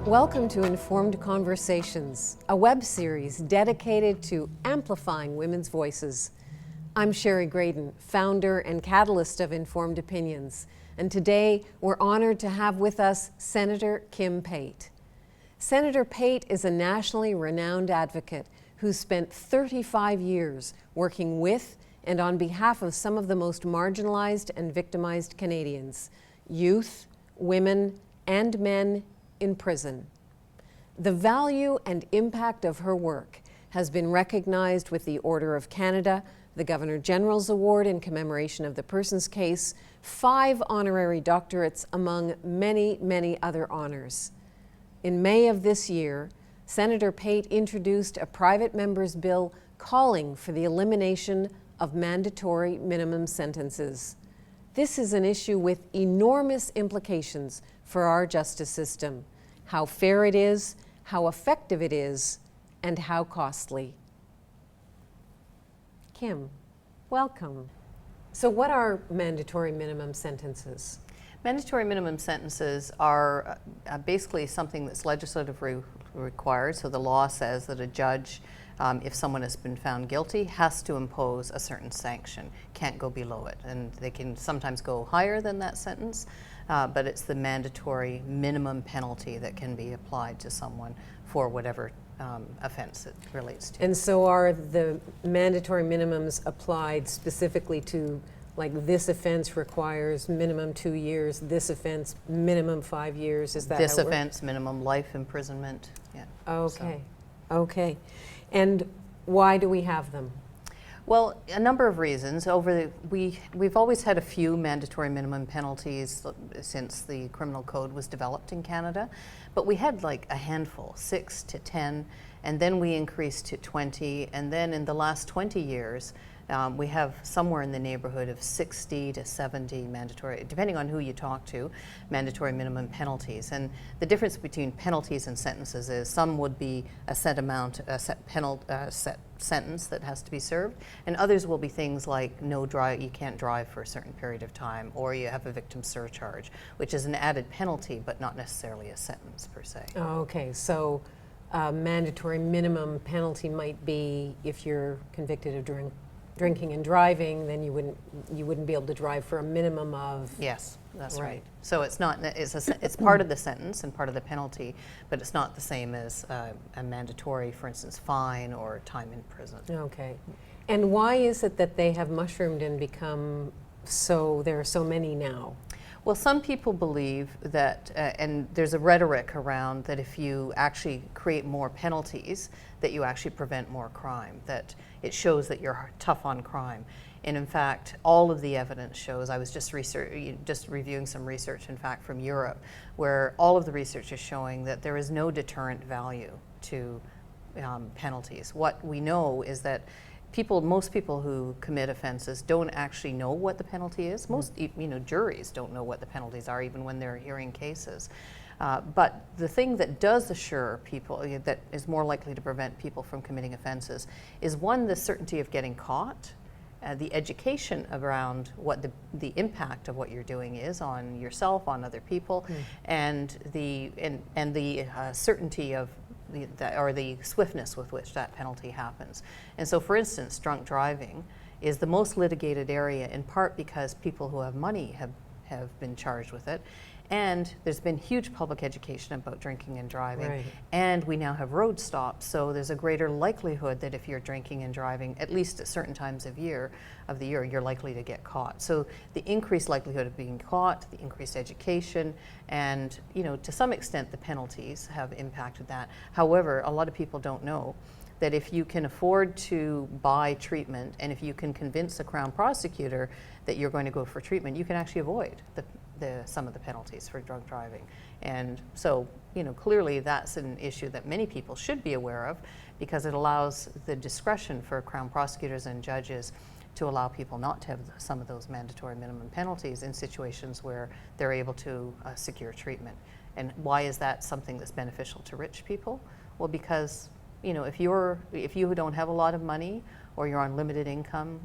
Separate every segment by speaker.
Speaker 1: Welcome to Informed Conversations, a web series dedicated to amplifying women's voices. I'm Shari Graydon, founder and catalyst of Informed Opinions, and today we're honored to have with us Senator Kim Pate. Senator Pate is a nationally renowned advocate who spent 35 years working with and on behalf of some of the most marginalized and victimized Canadians, youth, women, and men in prison. The value and impact of her work has been recognized with the Order of Canada, the Governor-General's Award in commemoration of the Persons Case, 5 honorary doctorates, among many, many other honors. In May of this year, Senator Pate introduced a private member's bill calling for the elimination of mandatory minimum sentences. This is an issue with enormous implications for our justice system: how fair it is, how effective it is, and how costly. Kim, welcome. So what are mandatory minimum sentences?
Speaker 2: Mandatory minimum sentences are basically something that's legislatively required. So the law says that a judge, if someone has been found guilty, has to impose a certain sanction, can't go below it. And they can sometimes go higher than that sentence, but it's the mandatory minimum penalty that can be applied to someone for whatever offense it relates to.
Speaker 1: And so are the mandatory minimums applied specifically to, like, this offense requires minimum 2 years, this offense minimum 5 years? Is that
Speaker 2: this
Speaker 1: how it
Speaker 2: offense
Speaker 1: works?
Speaker 2: Minimum life imprisonment? Yeah.
Speaker 1: Okay. Okay. And why do we have them?
Speaker 2: Well, a number of reasons. We've always had a few mandatory minimum penalties since the criminal code was developed in Canada, but we had like a handful, 6 to 10, and then we increased to 20, and then in the last 20 years, we have somewhere in the neighborhood of 60 to 70 mandatory, depending on who you talk to, mandatory minimum penalties. And the difference between penalties and sentences is some would be a set amount, a set sentence that has to be served, and others will be things like you can't drive for a certain period of time, or you have a victim surcharge, which is an added penalty but not necessarily a sentence per se.
Speaker 1: Okay, so mandatory minimum penalty might be if you're convicted of drinking and driving, then you wouldn't be able to drive for a minimum of.
Speaker 2: Yes, that's right. So it's not, it's part of the sentence and part of the penalty, but it's not the same as a mandatory, for instance, fine or time in prison.
Speaker 1: Okay. And why is it that they have mushroomed and become there are so many now?
Speaker 2: Well, some people believe that, and there's a rhetoric around that if you actually create more penalties, that you actually prevent more crime, that it shows that you're tough on crime. And in fact, all of the evidence shows, I was just reviewing some research, in fact, from Europe, where all of the research is showing that there is no deterrent value to penalties. What we know is that most people who commit offenses don't actually know what the penalty is. Most juries don't know what the penalties are, even when they're hearing cases. But the thing that does assure people, that is more likely to prevent people from committing offenses, is one, the certainty of getting caught, the education around what the impact of what you're doing is on yourself, on other people, and the certainty of the swiftness with which that penalty happens. And so, for instance, drunk driving is the most litigated area, in part because people who have money have been charged with it. And there's been huge public education about drinking and driving.
Speaker 1: Right.
Speaker 2: And we now have road stops, so there's a greater likelihood that if you're drinking and driving, at least at certain times of the year, you're likely to get caught. So the increased likelihood of being caught, the increased education, and to some extent the penalties have impacted that. However, a lot of people don't know that if you can afford to buy treatment, and if you can convince a Crown prosecutor that you're going to go for treatment, you can actually avoid some of the penalties for drunk driving. And so, clearly that's an issue that many people should be aware of, because it allows the discretion for Crown prosecutors and judges to allow people not to have some of those mandatory minimum penalties in situations where they're able to secure treatment. And why is that something that's beneficial to rich people? Well, because if you don't have a lot of money, or you're on limited income,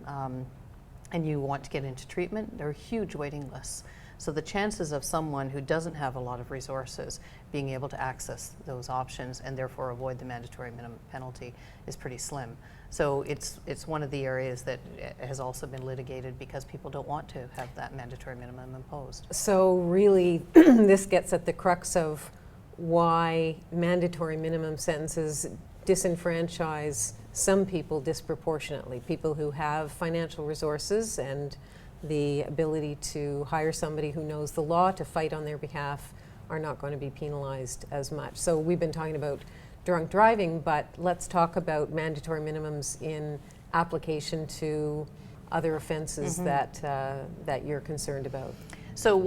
Speaker 2: and you want to get into treatment, there are huge waiting lists. So the chances of someone who doesn't have a lot of resources being able to access those options and therefore avoid the mandatory minimum penalty is pretty slim. So it's one of the areas that has also been litigated because people don't want to have that mandatory minimum imposed.
Speaker 1: So really, this gets at the crux of why mandatory minimum sentences disenfranchise some people disproportionately. People who have financial resources and the ability to hire somebody who knows the law to fight on their behalf are not going to be penalized as much. So we've been talking about drunk driving, but let's talk about mandatory minimums in application to other offenses that you're concerned about.
Speaker 2: So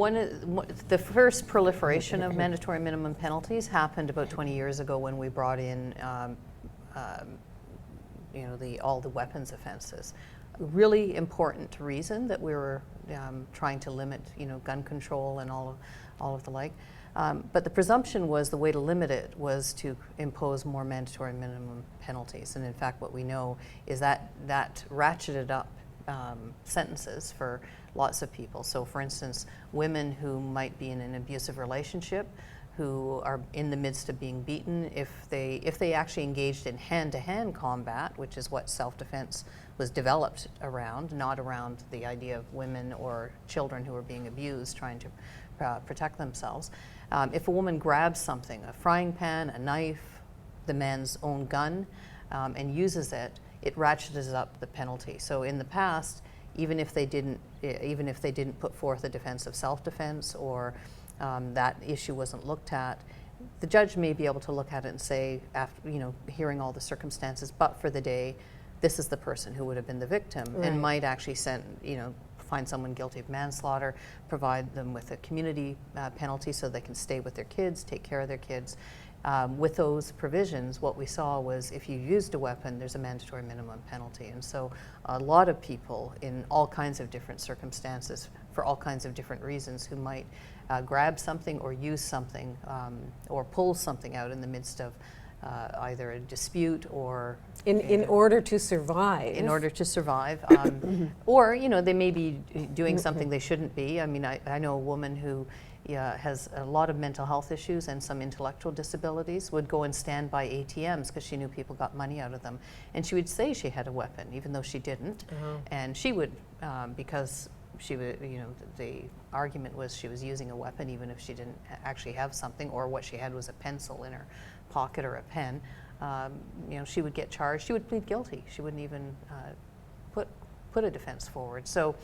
Speaker 2: the first proliferation of mandatory minimum penalties happened about 20 years ago when we brought in all the weapons offenses. Really important reason that we were trying to limit gun control and all of the like. But the presumption was the way to limit it was to impose more mandatory minimum penalties. And in fact, what we know is that ratcheted up sentences for lots of people. So for instance, women who might be in an abusive relationship, who are in the midst of being beaten, if they actually engaged in hand-to-hand combat, which is what self-defense was developed around, not around the idea of women or children who are being abused trying to protect themselves. If a woman grabs something, a frying pan, a knife, the man's own gun, and uses it, it ratchets up the penalty. So in the past, even if they didn't put forth a defense of self-defense or that issue wasn't looked at, the judge may be able to look at it and say, after hearing all the circumstances, but for the day, this is the person who would have been the victim, and might actually find someone guilty of manslaughter, provide them with a community penalty so they can stay with their kids, take care of their kids. With those provisions, what we saw was if you used a weapon, there's a mandatory minimum penalty. And so a lot of people in all kinds of different circumstances, for all kinds of different reasons, who might grab something or use something or pull something out in the midst of either a dispute or
Speaker 1: in order to survive.
Speaker 2: In order to survive, or they may be doing something they shouldn't be. I mean, I know a woman who has a lot of mental health issues and some intellectual disabilities, would go and stand by ATMs because she knew people got money out of them, and she would say she had a weapon even though she didn't, and she would because she would, the argument was she was using a weapon even if she didn't actually have something, or what she had was a pencil in her pocket or a pen. She would get charged. She would plead guilty. She wouldn't even put a defense forward. So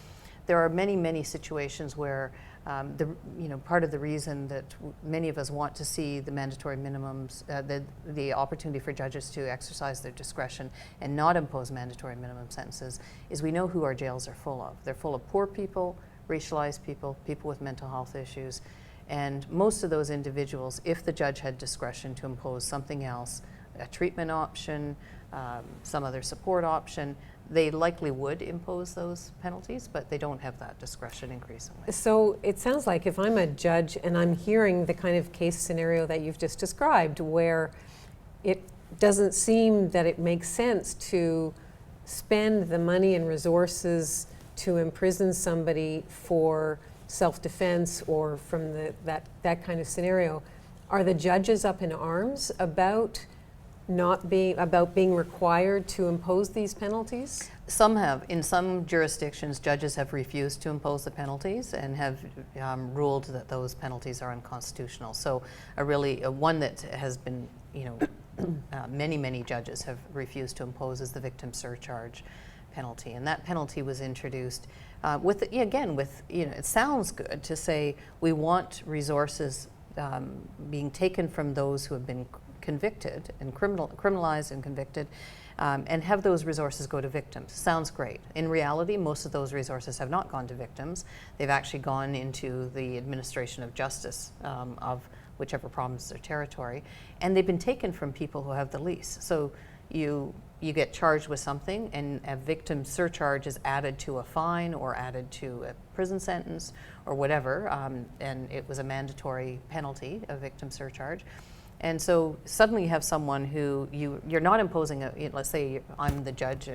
Speaker 2: there are many situations where part of the reason that many of us want to see the mandatory minimums, the opportunity for judges to exercise their discretion and not impose mandatory minimum sentences, is we know who our jails are full of. They're full of poor people, racialized people, people with mental health issues, and most of those individuals, if the judge had discretion to impose something else, a treatment option, some other support option, they likely would impose those penalties, but they don't have that discretion increasingly.
Speaker 1: So it sounds like if I'm a judge and I'm hearing the kind of case scenario that you've just described, where it doesn't seem that it makes sense to spend the money and resources to imprison somebody for self-defense or from that kind of scenario, are the judges up in arms about being required to impose these penalties?
Speaker 2: Some have. In some jurisdictions, judges have refused to impose the penalties and have ruled that those penalties are unconstitutional. So one that has been, many judges have refused to impose is the victim surcharge penalty. And that penalty was introduced it sounds good to say we want resources being taken from those who have been convicted and criminalized and convicted, and have those resources go to victims. Sounds great. In reality, most of those resources have not gone to victims. They've actually gone into the administration of justice of whichever province or territory, and they've been taken from people who have the least. So you get charged with something, and a victim surcharge is added to a fine or added to a prison sentence or whatever, and it was a mandatory penalty, a victim surcharge. And so suddenly you have someone who you're not imposing let's say I'm the judge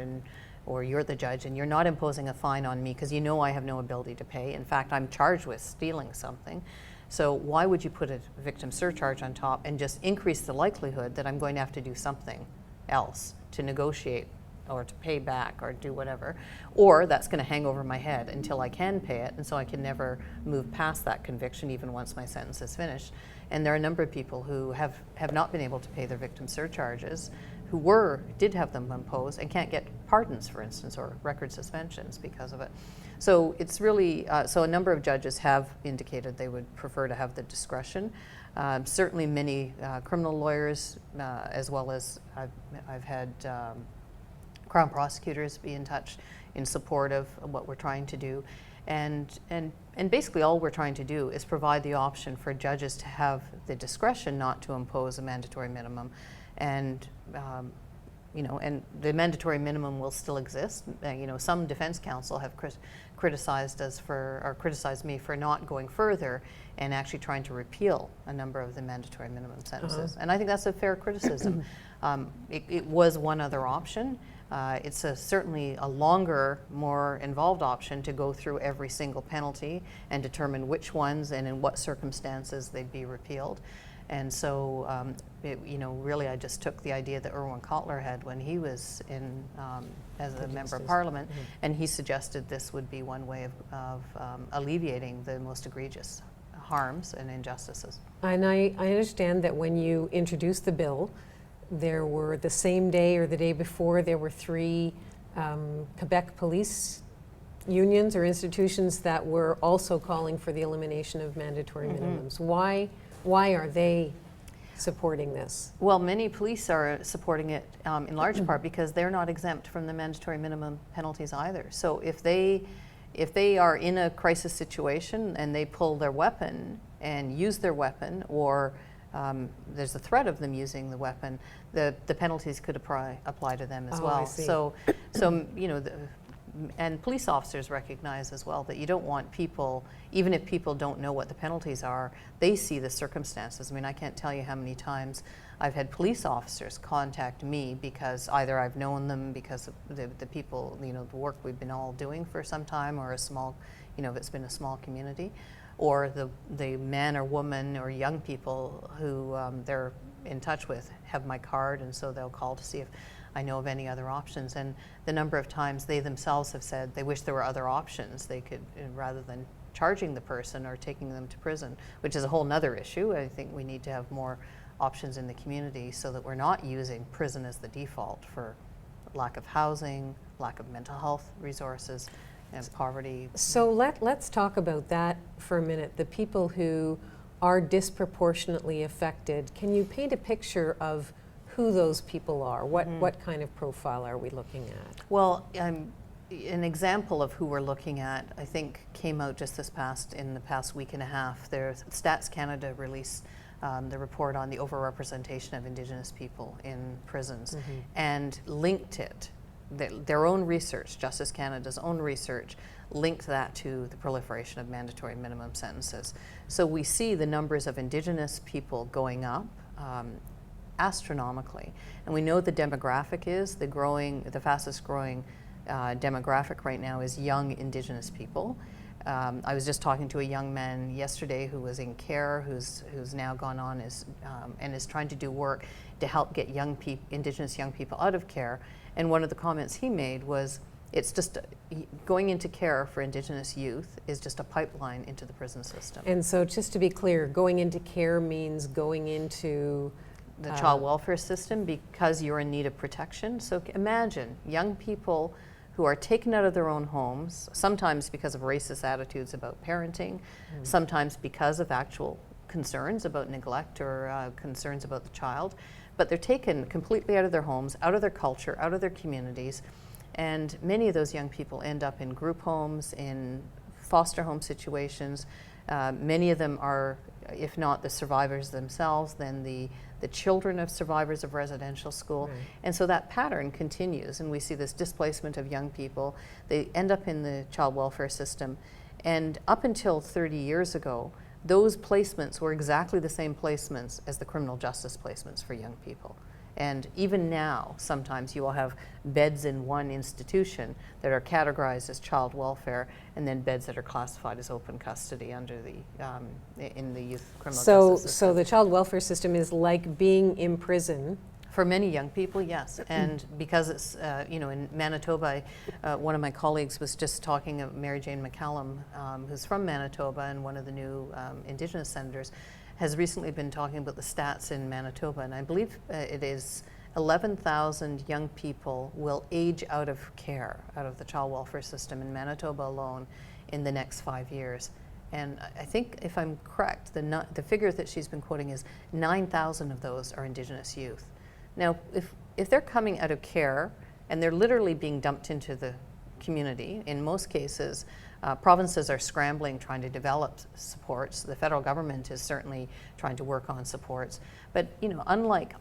Speaker 2: or you're the judge and you're not imposing a fine on me because you know I have no ability to pay. In fact, I'm charged with stealing something. So why would you put a victim surcharge on top and just increase the likelihood that I'm going to have to do something else to negotiate or to pay back or do whatever, or that's going to hang over my head until I can pay it, and so I can never move past that conviction even once my sentence is finished. And there are a number of people who have not been able to pay their victim surcharges, who did have them imposed and can't get pardons, for instance, or record suspensions because of it. So it's really, so a number of judges have indicated they would prefer to have the discretion. Certainly many criminal lawyers, as well as I've had Crown prosecutors be in touch in support of what we're trying to do. And basically all we're trying to do is provide the option for judges to have the discretion not to impose a mandatory minimum. And and the mandatory minimum will still exist. Some defense counsel have criticized me for not going further and actually trying to repeal a number of the mandatory minimum sentences. And I think that's a fair criticism. It was one other option. It's certainly a longer, more involved option to go through every single penalty and determine which ones and in what circumstances they'd be repealed. And so, really I just took the idea that Irwin Cotler had when he was in as a member of Parliament, and he suggested this would be one way of alleviating the most egregious harms and injustices.
Speaker 1: And I understand that when you introduced the bill, there were the same day or the day before, there were 3 Quebec police unions or institutions that were also calling for the elimination of mandatory minimums. Why are they supporting this?
Speaker 2: Well, many police are supporting it in large part because they're not exempt from the mandatory minimum penalties either. So if they are in a crisis situation and they pull their weapon and use their weapon, or there's a threat of them using the weapon, the penalties could apply to them as well. So and police officers recognize as well that you don't want people, even if people don't know what the penalties are, they see the circumstances. I mean, I can't tell you how many times I've had police officers contact me because either I've known them because of the people, the work we've been all doing for some time, or a small, if it's been a small community, or the man or woman or young people who they're in touch with have my card, and so they'll call to see if I know of any other options. And the number of times they themselves have said they wish there were other options they could, rather than charging the person or taking them to prison, which is a whole nother issue. I think we need to have more options in the community so that we're not using prison as the default for lack of housing, lack of mental health resources, and poverty.
Speaker 1: So let's talk about that for a minute. The people who are disproportionately affected. Can you paint a picture of who those people are? What kind of profile are we looking at?
Speaker 2: Well, an example of who we're looking at, I think, came out just in the past week and a half. Stats Canada released the report on the overrepresentation of Indigenous people in prisons, and linked it. Their own research, Justice Canada's own research, linked that to the proliferation of mandatory minimum sentences. So we see the numbers of Indigenous people going up astronomically, and we know the demographic is the fastest growing demographic right now is young Indigenous people. I was just talking to a young man yesterday who was in care, who's now gone on and is trying to do work to help get Indigenous young people out of care. And one of the comments he made was, it's just going into care for Indigenous youth is just a pipeline into the prison system.
Speaker 1: And so, just to be clear, going into care means going into
Speaker 2: the child welfare system because you're in need of protection. So imagine young people who are taken out of their own homes, sometimes because of racist attitudes about parenting, sometimes because of actual concerns about neglect or concerns about the child, but they're taken completely out of their homes, out of their culture, out of their communities, and many of those young people end up in group homes, in foster home situations. Many of them are, if not the survivors themselves, then the children of survivors of residential school. Right. And so that pattern continues, and we see this displacement of young people. They end up in the child welfare system, and up until 30 years ago, those placements were exactly the same placements as the criminal justice placements for young people. And even now, sometimes you will have beds in one institution that are categorized as child welfare, and then beds that are classified as open custody under the in the youth criminal justice system.
Speaker 1: So the child welfare system is like being in prison.
Speaker 2: For many young people, yes. And because it's, in Manitoba, one of my colleagues was just talking, Mary Jane McCallum, who's from Manitoba and one of the new Indigenous senators, has recently been talking about the stats in Manitoba. And I believe it is 11,000 young people will age out of care, out of the child welfare system in Manitoba alone in the next 5 years. And I think, if I'm correct, the figure that she's been quoting is 9,000 of those are Indigenous youth. Now, if they're coming out of care and they're literally being dumped into the community, in most cases, provinces are scrambling trying to develop supports. The federal government is certainly trying to work on supports. But unlike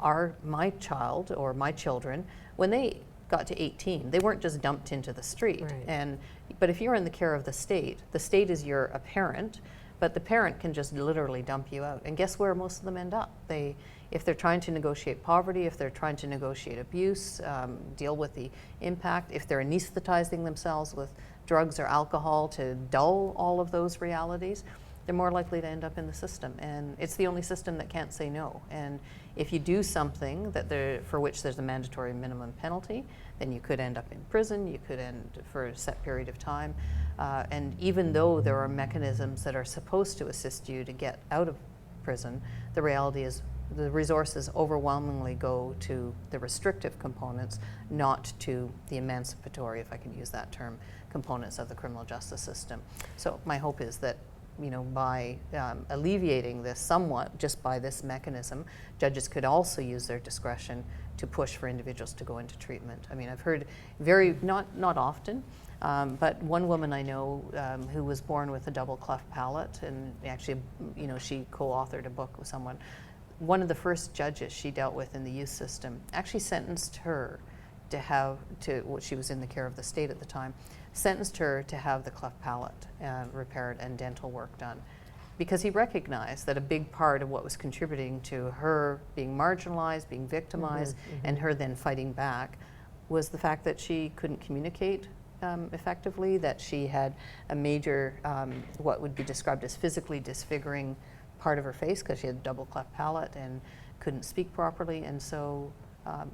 Speaker 2: my child or my children, when they got to 18, they weren't just dumped into the street.
Speaker 1: Right.
Speaker 2: But if you're in the care of the state is a parent, but the parent can just literally dump you out. And guess where most of them end up? If they're trying to negotiate poverty, if they're trying to negotiate abuse, deal with the impact, if they're anesthetizing themselves with drugs or alcohol to dull all of those realities, they're more likely to end up in the system. And it's the only system that can't say no. And if you do something for which there's a mandatory minimum penalty, then you could end up in prison, you could end for a set period of time. And even though there are mechanisms that are supposed to assist you to get out of prison, the reality is the resources overwhelmingly go to the restrictive components, not to the emancipatory, if I can use that term, components of the criminal justice system. So my hope is that by alleviating this somewhat, just by this mechanism, judges could also use their discretion to push for individuals to go into treatment. I mean, I've heard not often, but one woman I know who was born with a double cleft palate, and actually, she co-authored a book with someone. One of the first judges she dealt with in the youth system actually sentenced her she was in the care of the state at the time, sentenced her to have the cleft palate repaired and dental work done, because he recognized that a big part of what was contributing to her being marginalized, being victimized, and her then fighting back was the fact that she couldn't communicate effectively, that she had a major, what would be described as physically disfiguring part of her face because she had a double cleft palate and couldn't speak properly. And so,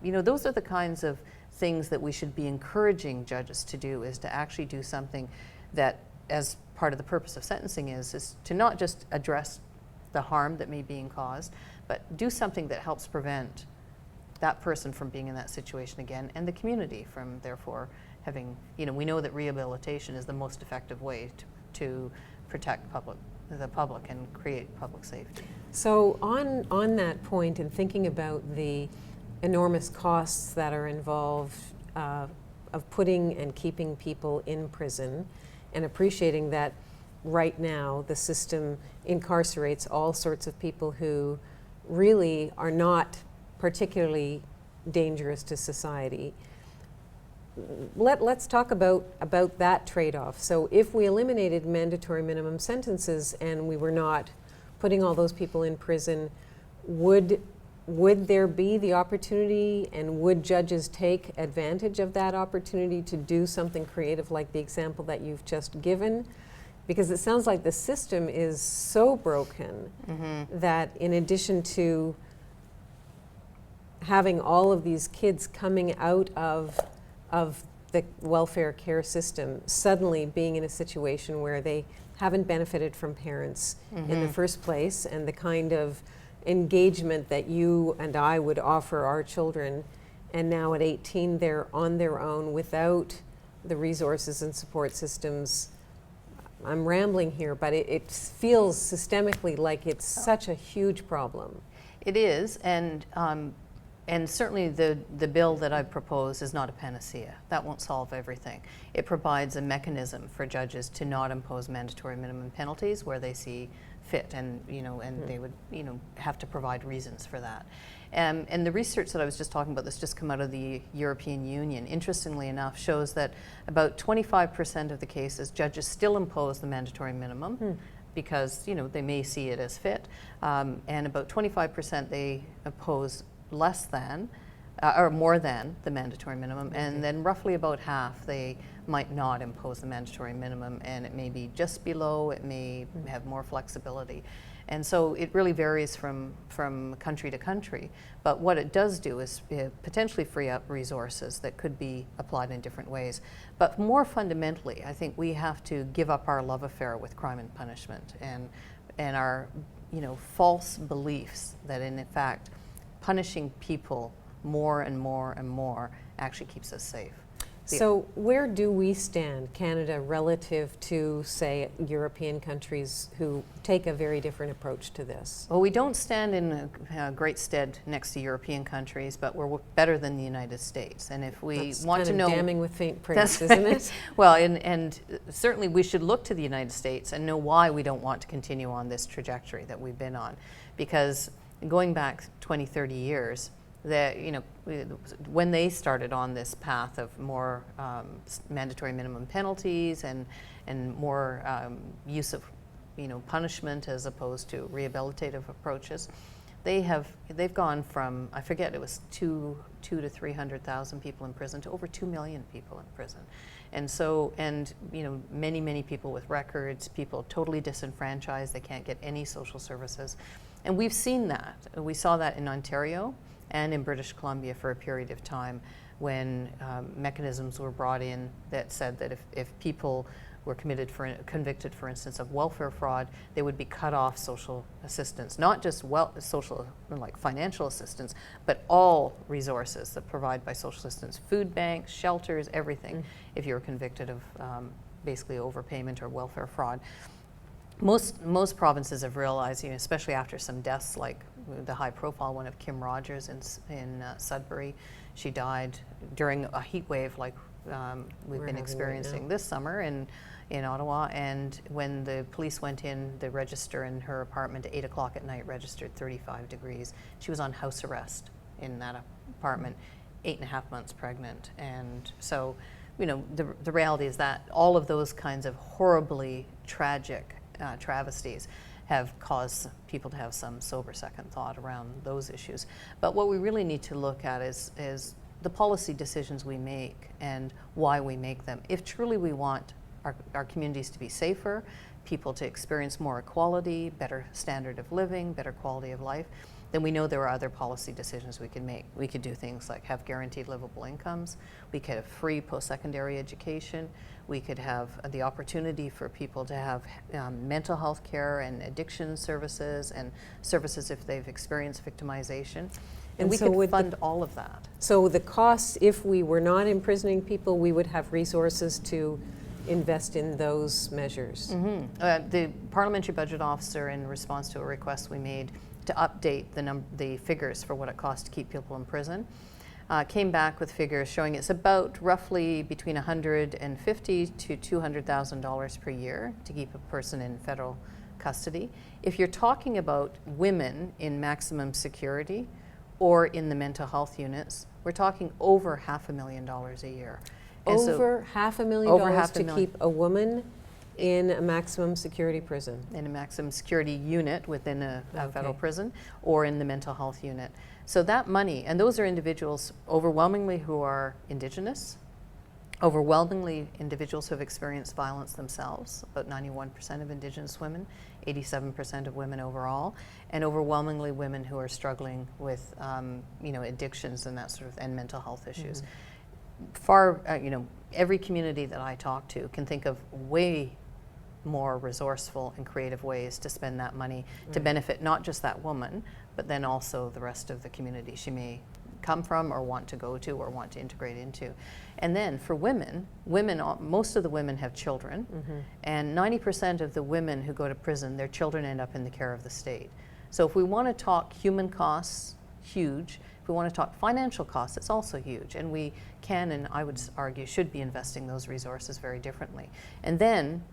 Speaker 2: those are the kinds of things that we should be encouraging judges to do, is to actually do something that, as part of the purpose of sentencing, is to not just address the harm that may be being caused, but do something that helps prevent that person from being in that situation again, and the community from therefore having, we know that rehabilitation is the most effective way to protect the public and create public safety.
Speaker 1: So on that point, and thinking about the enormous costs that are involved of putting and keeping people in prison, and appreciating that right now the system incarcerates all sorts of people who really are not particularly dangerous to society. Let's talk about that trade-off. So if we eliminated mandatory minimum sentences and we were not putting all those people in prison, would there be the opportunity, and would judges take advantage of that opportunity to do something creative like the example that you've just given? Because it sounds like the system is so broken that in addition to having all of these kids coming out of the welfare care system suddenly being in a situation where they haven't benefited from parents in the first place, and the kind of engagement that you and I would offer our children, and now at 18 they're on their own without the resources and support systems. I'm rambling here, but it feels systemically like it's such a huge problem.
Speaker 2: It is, and certainly the bill that I propose is not a panacea. That won't solve everything. It provides a mechanism for judges to not impose mandatory minimum penalties where they see fit, and they would have to provide reasons for that. And the research that I was just talking about, that's just come out of the European Union, interestingly enough, shows that about 25% of the cases judges still impose the mandatory minimum because they may see it as fit, and about 25% they impose less than, or more than the mandatory minimum, and then roughly about half they might not impose the mandatory minimum, and it may be just below, it may have more flexibility. And so it really varies from country to country. But what it does do is potentially free up resources that could be applied in different ways. But more fundamentally, I think we have to give up our love affair with crime and punishment, and our false beliefs that in fact punishing people more and more and more actually keeps us safe.
Speaker 1: So where do we stand, Canada, relative to, say, European countries who take a very different approach to this?
Speaker 2: Well, we don't stand in great stead next to European countries, but we're better than the United States. And if we want to know,
Speaker 1: damning with faint praise, isn't it?
Speaker 2: Well, and certainly we should look to the United States and know why we don't want to continue on this trajectory that we've been on, because going back 20, 30 years. That when they started on this path of more mandatory minimum penalties and more use of punishment as opposed to rehabilitative approaches, they've gone from, I forget, it was 2 to 300,000 people in prison to over 2 million people in prison, and so many people with records, people totally disenfranchised, they can't get any social services, and we've seen that. We saw that in Ontario and in British Columbia for a period of time when mechanisms were brought in that said that if people were convicted, for instance, of welfare fraud, they would be cut off social assistance, not just social, like financial assistance, but all resources that provide by social assistance, food banks, shelters, everything, if you were convicted of basically overpayment or welfare fraud. Most provinces have realized, especially after some deaths, like the high-profile one of Kim Rogers in Sudbury. She died during a heat wave like we've been experiencing this summer in Ottawa. And when the police went in, the register in her apartment at 8 o'clock at night registered 35 degrees. She was on house arrest in that apartment, 8.5 months pregnant. And so, the reality is that all of those kinds of horribly tragic travesties have caused people to have some sober second thought around those issues. But what we really need to look at is the policy decisions we make and why we make them. If truly we want our communities to be safer, people to experience more equality, better standard of living, better quality of life, then we know there are other policy decisions we can make. We could do things like have guaranteed livable incomes, we could have free post-secondary education, we could have the opportunity for people to have mental health care and addiction services and services if they've experienced victimization. And we could fund all of that.
Speaker 1: So the costs, if we were not imprisoning people, we would have resources to invest in those measures.
Speaker 2: The Parliamentary Budget Officer, in response to a request we made to update the figures for what it costs to keep people in prison, came back with figures showing it's about roughly between $150,000 to $200,000 per year to keep a person in federal custody. If you're talking about women in maximum security or in the mental health units, we're talking over $500,000 a year. And
Speaker 1: over $500,000 to keep a woman in a maximum security prison?
Speaker 2: In a maximum security unit within a federal prison or in the mental health unit. So that money, and those are individuals overwhelmingly who are Indigenous, overwhelmingly individuals who have experienced violence themselves, about 91% of Indigenous women, 87% of women overall, and overwhelmingly women who are struggling with addictions and that sort of, and mental health issues. Every community that I talk to can think of way more resourceful and creative ways to spend that money to benefit not just that woman, but then also the rest of the community she may come from or want to go to or want to integrate into. And then for women, most of the women have children, and 90% of the women who go to prison, their children end up in the care of the state. So if we want to talk human costs, huge. If we want to talk financial costs, it's also huge, and we can, and I would argue should be investing those resources very differently. And then,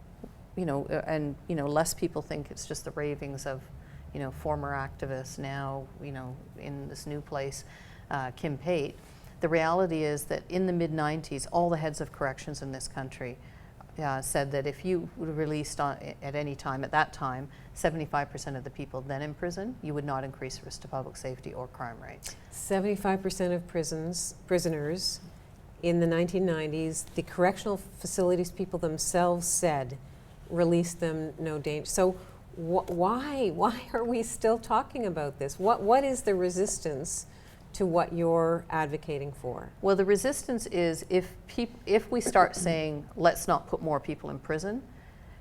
Speaker 2: less people think it's just the ravings of, former activists now, in this new place, Kim Pate. The reality is that in the mid-90s, all the heads of corrections in this country said that if you were released at any time, at that time, 75% of the people then in prison, you would not increase risk to public safety or crime rates.
Speaker 1: 75% of prisoners in the 1990s, the correctional facilities people themselves said, release them, no danger. So why are we still talking about this? What is the resistance to what you're advocating for?
Speaker 2: Well, the resistance is if we start saying, let's not put more people in prison,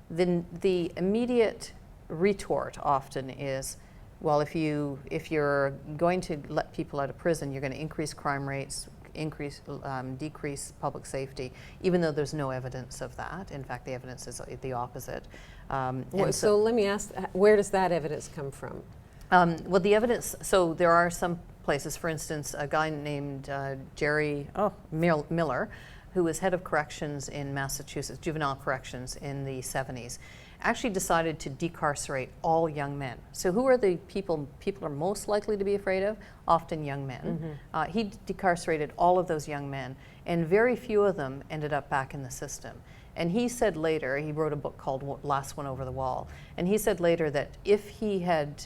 Speaker 2: then the immediate retort often is, well, if you're going to let people out of prison, you're going to increase crime rates, decrease public safety, even though there's no evidence of that. In fact, the evidence is the opposite.
Speaker 1: So let me ask, where does that evidence come from?
Speaker 2: Well, the evidence, so there are some places, for instance, a guy named Jerry Miller, who was head of corrections in Massachusetts, juvenile corrections in the 70s, actually decided to decarcerate all young men. So who are the people are most likely to be afraid of? Often young men. Mm-hmm. He decarcerated all of those young men, and very few of them ended up back in the system. And he said later, he wrote a book called Last One Over the Wall, and he said later that if he had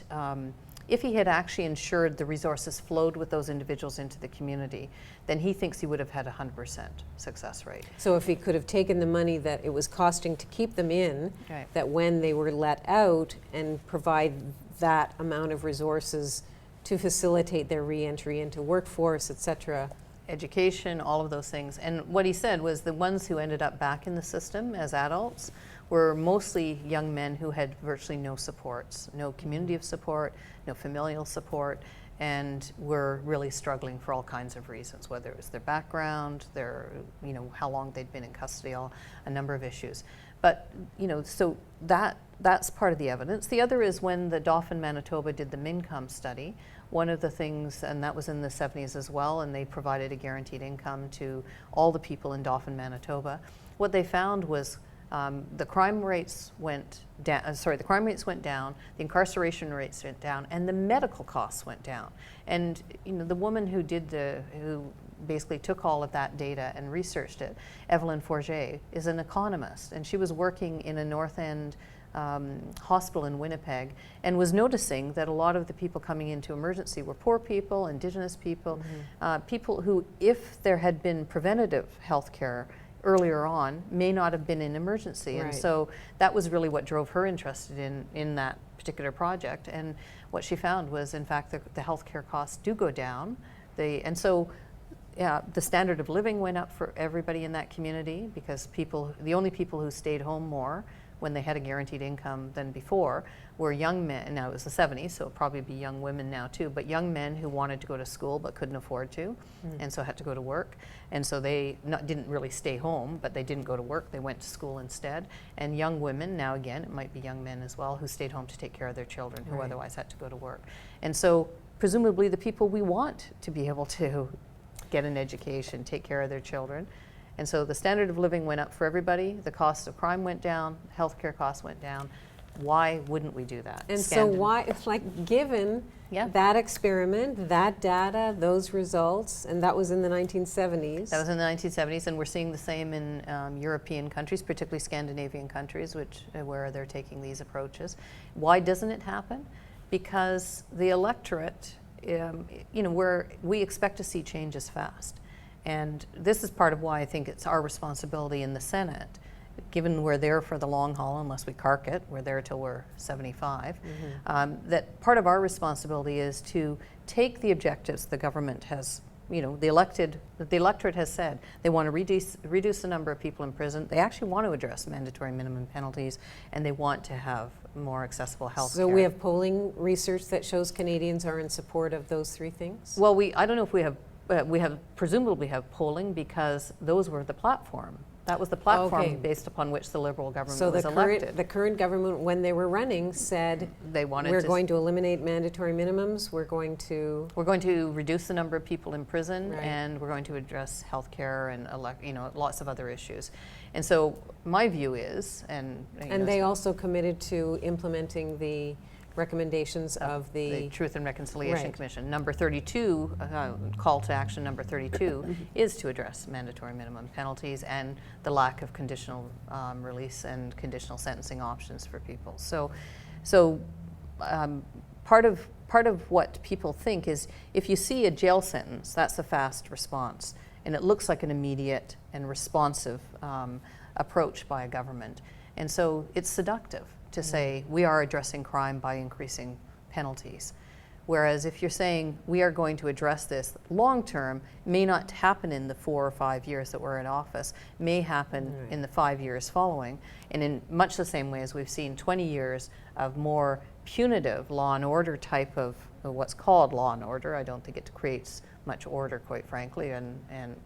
Speaker 2: actually ensured the resources flowed with those individuals into the community, then he thinks he would have had 100% success rate.
Speaker 1: So if he could have taken the money that it was costing to keep them in,
Speaker 2: right,
Speaker 1: that when they were let out and provide that amount of resources to facilitate their re-entry into workforce, etc.
Speaker 2: Education, all of those things. And what he said was the ones who ended up back in the system as adults were mostly young men who had virtually no supports, no community of support, no familial support, and were really struggling for all kinds of reasons, whether it was their background, how long they'd been in custody, a number of issues. But, so that's part of the evidence. The other is when the Dauphin, Manitoba did the MINCOM study, one of the things, and that was in the 70s as well, and they provided a guaranteed income to all the people in Dauphin, Manitoba. What they found was the crime rates went down, the incarceration rates went down, and the medical costs went down. And the woman who basically took all of that data and researched it, Evelyn Forget, is an economist, and she was working in a North End hospital in Winnipeg, and was noticing that a lot of the people coming into emergency were poor people, Indigenous people, mm-hmm. People who, if there had been preventative health care earlier on, may not have been in emergency. Right. And so that was really what drove her interested in that particular project. And what she found was, in fact, the healthcare costs do go down. The standard of living went up for everybody in that community, because the only people who stayed home more when they had a guaranteed income than before were young men. Now it was the 70s, so it'll probably be young women now too, but young men who wanted to go to school but couldn't afford to, and so had to go to work. And so they didn't really stay home, but they didn't go to work, they went to school instead. And young women, now again, it might be young men as well, who stayed home to take care of their children, who otherwise had to go to work. And so presumably the people we want to be able to get an education, take care of their children. And so the standard of living went up for everybody, the cost of crime went down, healthcare costs went down. Why wouldn't we do that?
Speaker 1: And so why, it's like, given that experiment, that data, those results, and that was in the 1970s.
Speaker 2: That was in the 1970s, and we're seeing the same in European countries, particularly Scandinavian countries, where they're taking these approaches. Why doesn't it happen? Because the electorate, we expect to see changes fast. And this is part of why I think it's our responsibility in the Senate, given we're there for the long haul, unless we cark it, we're there till we're 75, that part of our responsibility is to take the objectives the government has, the electorate has said. They want to reduce the number of people in prison. They actually want to address mandatory minimum penalties, and they want to have more accessible health care.
Speaker 1: So we have polling research that shows Canadians are in support of those three things?
Speaker 2: Well, I don't know if we presumably have polling, because those were the platform. That was the platform based upon which the Liberal government was elected.
Speaker 1: So the current government, when they were running, said we're going to eliminate mandatory minimums. We're going to
Speaker 2: reduce the number of people in prison, and we're going to address health care and lots of other issues. And so my view is,
Speaker 1: and they also committed to implementing the recommendations of
Speaker 2: the Truth and Reconciliation
Speaker 1: Right.
Speaker 2: Commission. Number 32, call to action number 32, is to address mandatory minimum penalties and the lack of conditional release and conditional sentencing options for people. So part of what people think is if you see a jail sentence, that's a fast response, and it looks like an immediate and responsive approach by a government. And so it's seductive to say we are addressing crime by increasing penalties. Whereas if you're saying we are going to address this long term, may not happen in the 4 or 5 years that we're in office, may happen in the 5 years following. And in much the same way as we've seen 20 years of more punitive law and order type of what's called law and order. I don't think it creates much order, quite frankly,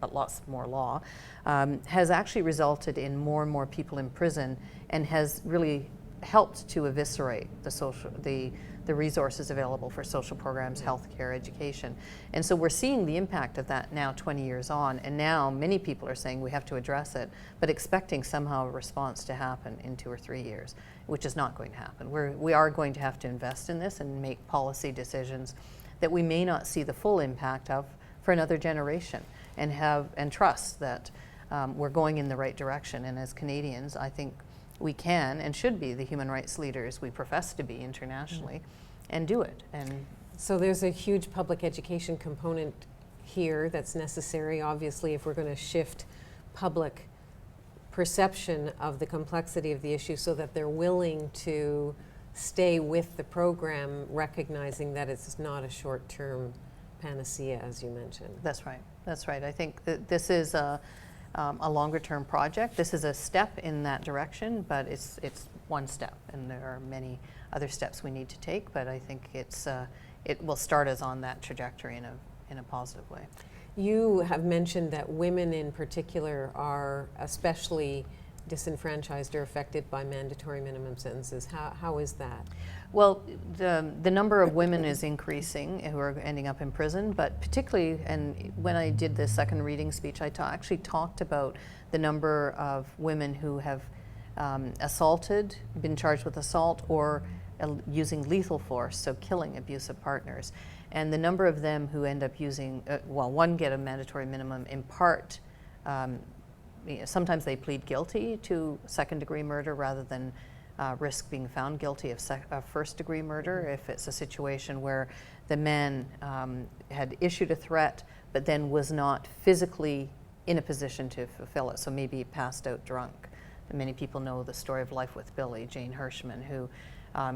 Speaker 2: but lots more law, has actually resulted in more and more people in prison and has really helped to eviscerate the resources available for social programs, healthcare, education. And so we're seeing the impact of that now 20 years on, and now many people are saying we have to address it, but expecting somehow a response to happen in 2 or 3 years, which is not going to happen. We are going to have to invest in this and make policy decisions that we may not see the full impact of for another generation, and trust that we're going in the right direction. And as Canadians, I think we can and should be the human rights leaders we profess to be internationally, and do it. And
Speaker 1: so there's a huge public education component here that's necessary, obviously, if we're going to shift public perception of the complexity of the issue so that they're willing to stay with the program, recognizing that it's not a short-term panacea, as you mentioned.
Speaker 2: That's right. That's right. I think that this is a longer-term project. This is a step in that direction, but it's one step, and there are many other steps we need to take. But I think it will start us on that trajectory in a positive way.
Speaker 1: You have mentioned that women in particular are especially disenfranchised or affected by mandatory minimum sentences. How is that?
Speaker 2: Well, the number of women is increasing who are ending up in prison, but particularly, and when I did the second reading speech, I actually talked about the number of women who have assaulted, been charged with assault, or using lethal force, so killing abusive partners. And the number of them who end up using, one get a mandatory minimum in part. Sometimes they plead guilty to second-degree murder rather than risk being found guilty of first-degree murder if it's a situation where the man had issued a threat but then was not physically in a position to fulfill it, so maybe he passed out drunk. And many people know the story of Life with Billy, Jane Hirschman, who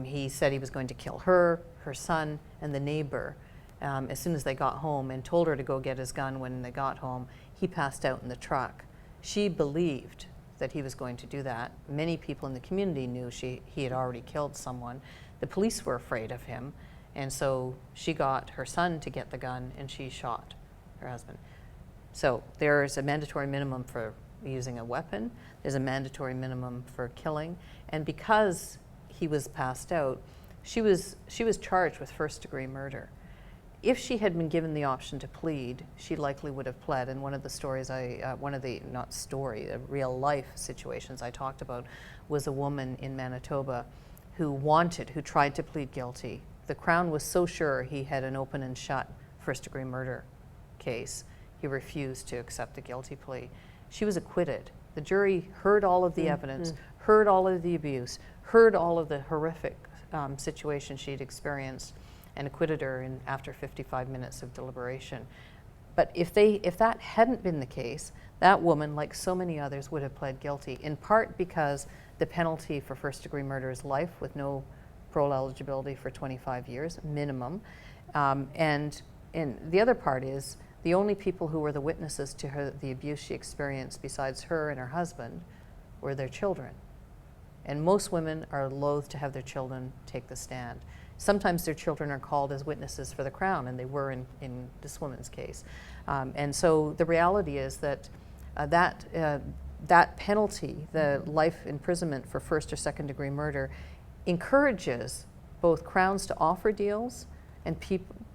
Speaker 2: he said he was going to kill her son, and the neighbor as soon as they got home, and told her to go get his gun. When they got home, he passed out in the truck. She believed that he was going to do that. Many people in the community knew he had already killed someone. The police were afraid of him, and so she got her son to get the gun, and she shot her husband. So there's a mandatory minimum for using a weapon. There's a mandatory minimum for killing, and because he was passed out, she was charged with first-degree murder. If she had been given the option to plead, she likely would have pled. And one of the stories real life situations I talked about was a woman in Manitoba who tried to plead guilty. The Crown was so sure he had an open and shut first-degree murder case, he refused to accept the guilty plea. She was acquitted. The jury heard all of the evidence, heard all of the abuse, heard all of the horrific situation she'd experienced, and acquitted her after 55 minutes of deliberation. But if that hadn't been the case, that woman, like so many others, would have pled guilty, in part because the penalty for first-degree murder is life with no parole eligibility for 25 years minimum. And the other part is the only people who were the witnesses to the abuse she experienced besides her and her husband were their children. And most women are loath to have their children take the stand. Sometimes their children are called as witnesses for the Crown, and they were in this woman's case. And so the reality is that that penalty, the life imprisonment for first or second degree murder, encourages both Crowns to offer deals and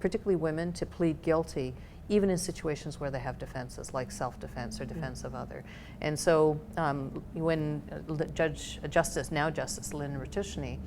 Speaker 2: particularly women to plead guilty, even in situations where they have defenses like self-defense or defense of other. And so when Justice Lynn Ratushny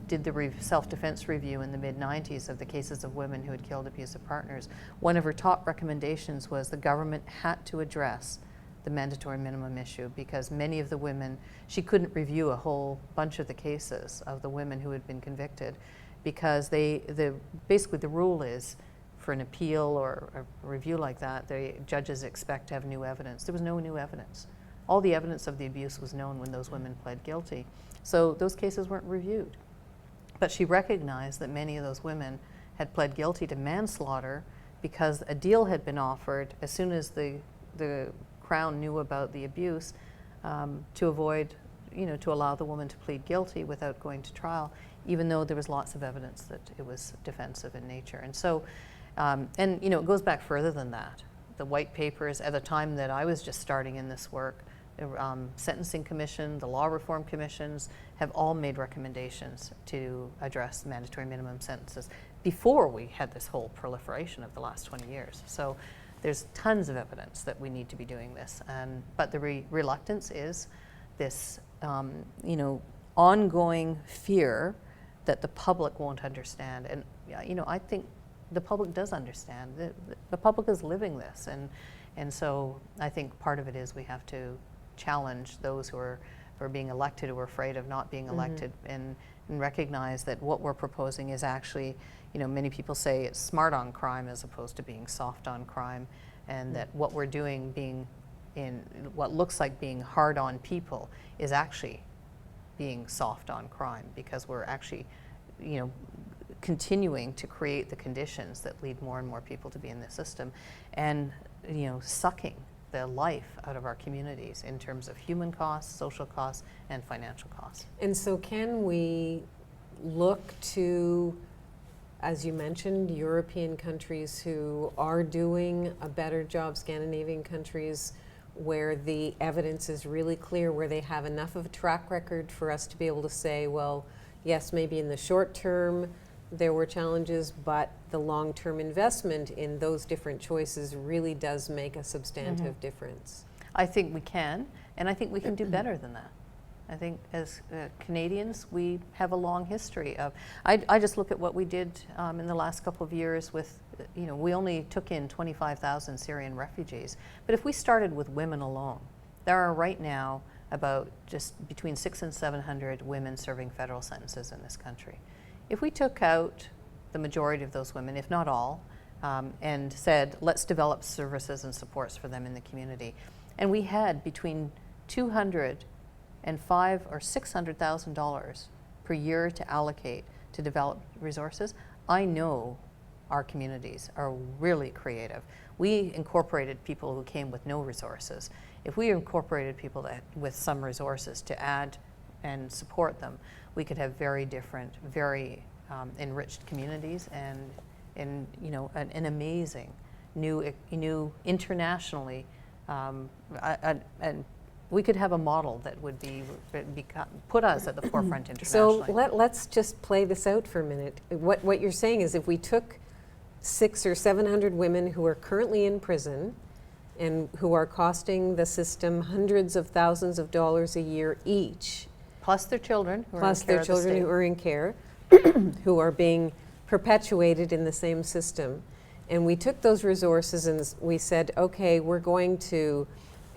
Speaker 2: did the self-defense review in the mid-90s of the cases of women who had killed abusive partners, one of her top recommendations was the government had to address the mandatory minimum issue, because many of the women, she couldn't review a whole bunch of the cases of the women who had been convicted, because basically the rule is for an appeal or a review like that, the judges expect to have new evidence. There was no new evidence. All the evidence of the abuse was known when those women pled guilty. So those cases weren't reviewed. But she recognized that many of those women had pled guilty to manslaughter because a deal had been offered as soon as the Crown knew about the abuse, to avoid, to allow the woman to plead guilty without going to trial, even though there was lots of evidence that it was defensive in nature. And so, it goes back further than that. The white papers, at the time that I was just starting in this work, the Sentencing Commission, the Law Reform Commissions have all made recommendations to address mandatory minimum sentences before we had this whole proliferation of the last 20 years. So there's tons of evidence that we need to be doing this. But the reluctance is this, ongoing fear that the public won't understand. And, I think the public does understand. The public is living this. And so I think part of it is we have to challenge those who are being elected, who are afraid of not being elected, and recognize that what we're proposing is actually, many people say it's smart on crime as opposed to being soft on crime, and that what we're doing, being in what looks like being hard on people, is actually being soft on crime, because we're actually, continuing to create the conditions that lead more and more people to be in the system, and sucking the life out of our communities in terms of human costs, social costs, and financial costs.
Speaker 1: And so can we look to, as you mentioned, European countries who are doing a better job, Scandinavian countries where the evidence is really clear, where they have enough of a track record for us to be able to say, well, yes, maybe in the short term there were challenges, but the long-term investment in those different choices really does make a substantive difference? I
Speaker 2: think we can, and I think we can do better than that. I think as Canadians, we have a long history of, I just look at what we did in the last couple of years with, we only took in 25,000 Syrian refugees, but if we started with women alone, there are right now about just between 600 and 700 women serving federal sentences in this country. If we took out the majority of those women, if not all, and said, let's develop services and supports for them in the community, and we had between $200,000 and $500,000 or $600,000 per year to allocate to develop resources, I know our communities are really creative. We incorporated people who came with no resources. If we incorporated people with some resources to add and support them, we could have very different, very enriched communities, and an amazing new internationally, and we could have a model that would put us at the forefront internationally.
Speaker 1: So let's just play this out for a minute. What you're saying is, if we took 600 or 700 women who are currently in prison and who are costing the system hundreds of thousands of dollars a year each,
Speaker 2: plus their children who
Speaker 1: are in care, who are being perpetuated in the same system, and we took those resources and we said, okay, we're going to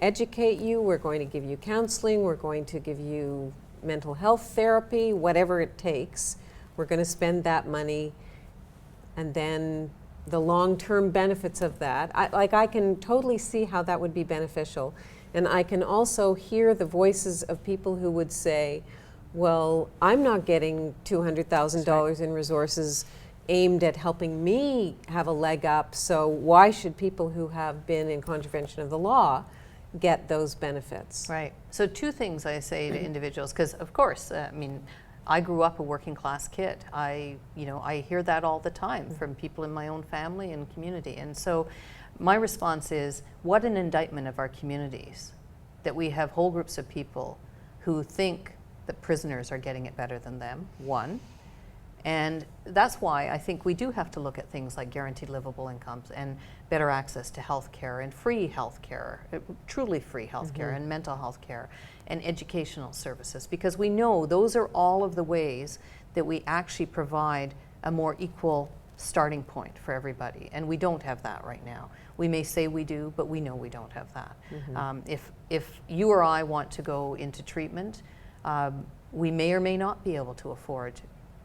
Speaker 1: educate you, we're going to give you counseling, we're going to give you mental health therapy, whatever it takes, we're going to spend that money, and then the long-term benefits of that, I can totally see how that would be beneficial. And I can also hear the voices of people who would say, well, I'm not getting $200,000 in resources aimed at helping me have a leg up, so why should people who have been in contravention of the law get those benefits?
Speaker 2: Right. So two things I say to individuals, because of course, I grew up a working class kid. I hear that all the time from people in my own family and community. And so my response is, what an indictment of our communities that we have whole groups of people who think that prisoners are getting it better than them, one. And that's why I think we do have to look at things like guaranteed livable incomes and better access to health care and free health care, truly free health care, and mental health care and educational services, because we know those are all of the ways that we actually provide a more equal starting point for everybody. And we don't have that right now. We may say we do, but we know we don't have that. If you or I want to go into treatment, we may or may not be able to afford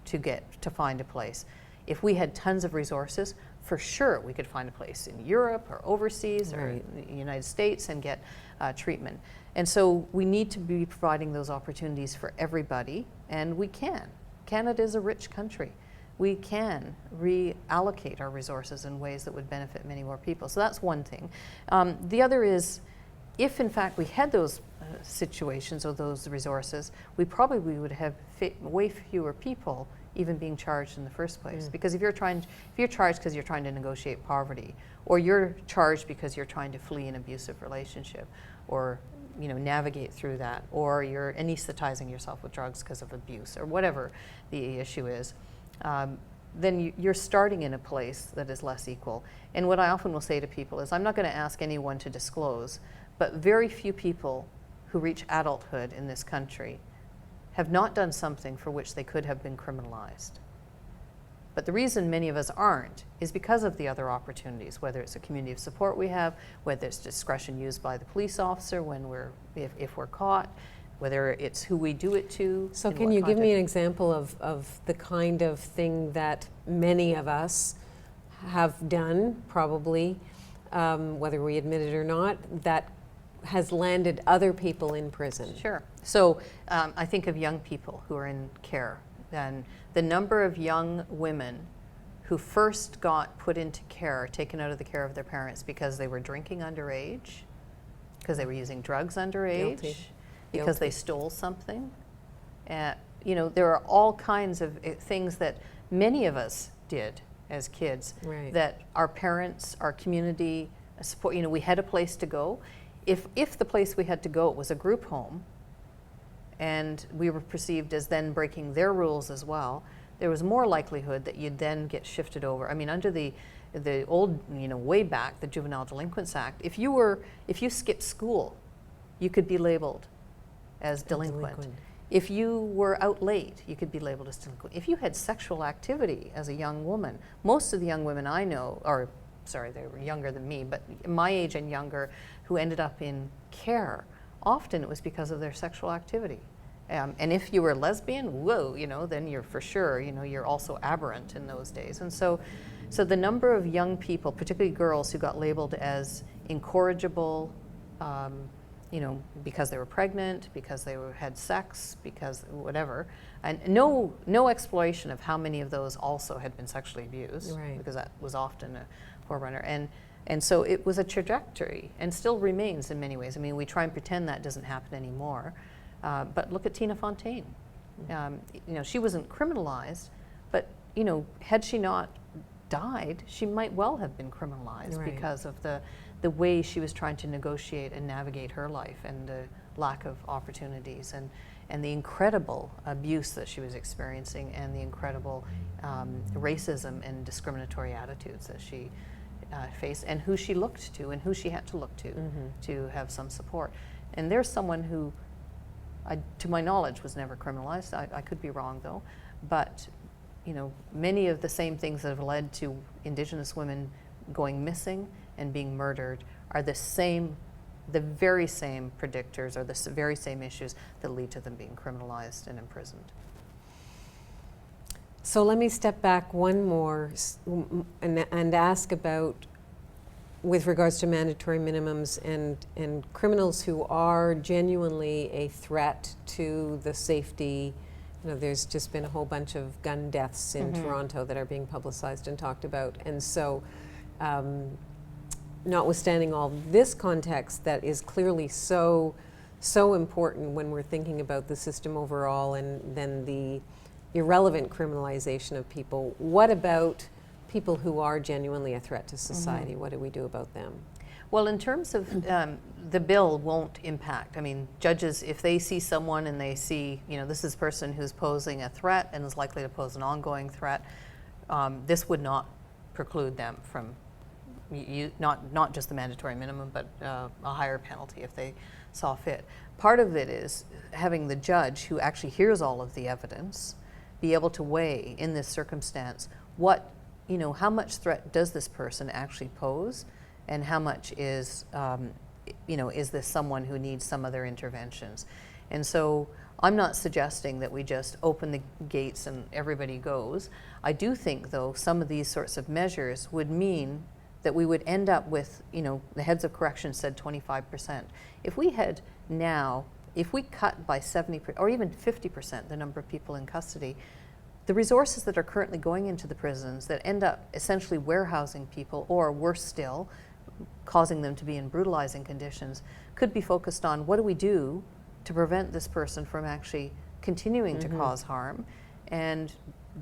Speaker 2: to find a place. If we had tons of resources, for sure we could find a place in Europe or overseas or in the United States and get treatment. And so we need to be providing those opportunities for everybody, and we can. Canada is a rich country. We can reallocate our resources in ways that would benefit many more people. So that's one thing. The other is, if in fact we had those situations or those resources, we probably would have way fewer people even being charged in the first place. Because if you're charged because you're trying to negotiate poverty, or you're charged because you're trying to flee an abusive relationship, or navigate through that, or you're anesthetizing yourself with drugs because of abuse, or whatever the issue is, then you're starting in a place that is less equal. And what I often will say to people is, I'm not going to ask anyone to disclose, but very few people who reach adulthood in this country have not done something for which they could have been criminalized. But the reason many of us aren't is because of the other opportunities, whether it's a community of support we have, whether it's discretion used by the police officer if we're caught, whether it's who we do it to.
Speaker 1: So can you give me an example of the kind of thing that many of us have done, probably, whether we admit it or not, that has landed other people in prison?
Speaker 2: Sure. So I think of young people who are in care. And the number of young women who first got put into care, taken out of the care of their parents because they were drinking underage, because they were using drugs underage, because they stole something. There are all kinds of things that many of us did as kids that our parents, our community support. We had a place to go. If the place we had to go was a group home, and we were perceived as then breaking their rules as well, there was more likelihood that you'd then get shifted over. I mean, under the old, way back, the Juvenile Delinquents Act, if you skipped school, you could be labeled as delinquent. If you were out late, you could be labeled as delinquent. If you had sexual activity as a young woman, most of the young women I know, they were younger than me, but my age and younger, who ended up in care, often it was because of their sexual activity. And if you were lesbian, whoa, then you're for sure, you're also aberrant in those days. And so the number of young people, particularly girls, who got labeled as incorrigible, because they were pregnant, because they had sex, because whatever, and no exploration of how many of those also had been sexually abused, because that was often a forerunner. And so it was a trajectory, and still remains in many ways. I mean, we try and pretend that doesn't happen anymore, but look at Tina Fontaine. She wasn't criminalized, but had she not died, she might well have been criminalized because of the way she was trying to negotiate and navigate her life, and the lack of opportunities, and the incredible abuse that she was experiencing, and the incredible racism and discriminatory attitudes that she faced, and who she looked to, and who she had to look to have some support. And there's someone who, to my knowledge, was never criminalized. I could be wrong though, but many of the same things that have led to Indigenous women going missing and being murdered are the very same predictors, or the very same issues that lead to them being criminalized and imprisoned.
Speaker 1: So let me step back one more and ask about, with regards to mandatory minimums and criminals who are genuinely a threat to the safety. There's just been a whole bunch of gun deaths in Toronto that are being publicized and talked about. And so, notwithstanding all this context that is clearly so important when we're thinking about the system overall, and then the irrelevant criminalization of people, what about people who are genuinely a threat to society? What do we do about them?
Speaker 2: Well, in terms of the bill won't impact. I mean, judges, if they see someone and they see, this is a person who's posing a threat and is likely to pose an ongoing threat, this would not preclude them from not just the mandatory minimum, but a higher penalty if they saw fit. Part of it is having the judge who actually hears all of the evidence be able to weigh in this circumstance what, how much threat does this person actually pose, and how much is, is this someone who needs some other interventions. And so I'm not suggesting that we just open the gates and everybody goes. I do think, though, some of these sorts of measures would mean that we would end up with, the heads of correction said 25%. If we had now, if we cut by 70% or even 50% the number of people in custody, the resources that are currently going into the prisons that end up essentially warehousing people, or worse still, causing them to be in brutalizing conditions, could be focused on what do we do to prevent this person from actually continuing to cause harm, and